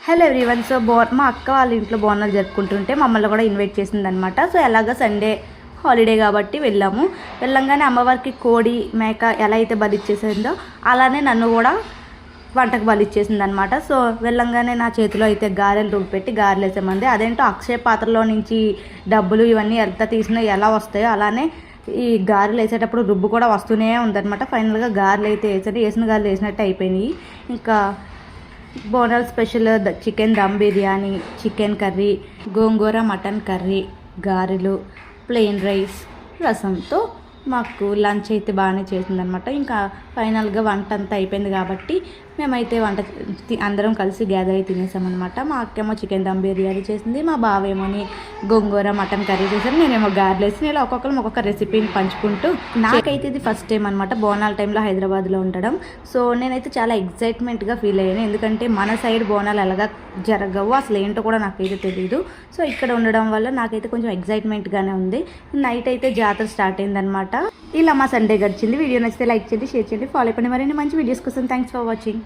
Hello everyone. So మా అక్క వాళ్ళ ఇంట్లో బోనాలు జరుపుకుంటుంటే మమ్మల్ని కూడా ఇన్వైట్ చేసిందనమాట. సో ఎలాగ సండే హాలిడే కాబట్టి వెళ్ళంగానే అమ్మవారికి కోడి మేక ఎలా అయితే బలిచ్చేసిందో అలానే నన్ను కూడా వంటకు బలిచ్చేసిందనమాట. సో వెళ్ళంగానే నా చేతిలో అయితే గారెలు రుబ్బెట్టి గారెలు వేసామంది. అదేంటో అక్షయ పాత్రలో నుంచి డబ్బులు ఇవన్నీ ఎంత తీసినా ఎలా వస్తాయో అలానే ఈ గారెలు వేసేటప్పుడు రుబ్బు కూడా వస్తూనే ఉందన్నమాట. ఫైనల్గా గారెలు అయితే వేసిన గారెలు వేసినట్టు అయిపోయినాయి. ఇంకా Bonal special chicken dum biryani, chicken curry, gongura mutton curry, గారెలు, ప్లెయిన్ రైస్, రసంతో మాకు లంచ్ అయితే బాగానే చేసిందనమాట. ఇంకా ఫైనల్గా వంట అంతా అయిపోయింది కాబట్టి మేమైతే అందరం కలిసి గ్యాదర్ అయి తినేసామన్నమాట. మా అక్కేమో చికెన్ దమ్ బిర్యానీ చేసింది, మా బావేమోని గోంగూర మటన్ కర్రీ చేశారు, నేనేమో గారెలు వేసి ఇలా ఒక్కొక్కరు ఒక్కొక్క రెసిపీని పంచుకుంటూ. నాకైతే ఇది ఫస్ట్ టైం అనమాట బోనాల టైంలో హైదరాబాద్లో ఉండడం. సో నేనైతే చాలా ఎగ్జైట్మెంట్గా ఫీల్ అయ్యాను, ఎందుకంటే మన సైడ్ బోనాలు ఎలాగా జరగవు, అసలు ఏంటో కూడా నాకైతే తెలియదు. సో ఇక్కడ ఉండడం వల్ల నాకైతే కొంచెం ఎగ్జైట్మెంట్గానే ఉంది. నైట్ అయితే జాతర స్టార్ట్ అయిందనమాట. ఇలా మా సండే గడిచింది. వీడియో నచ్చితే లైక్ చేయండి, షేర్ చేయండి, ఫాలో అయిపోండి మరిన్ని మంచి వీడియోస్ కోసం. Thanks for watching.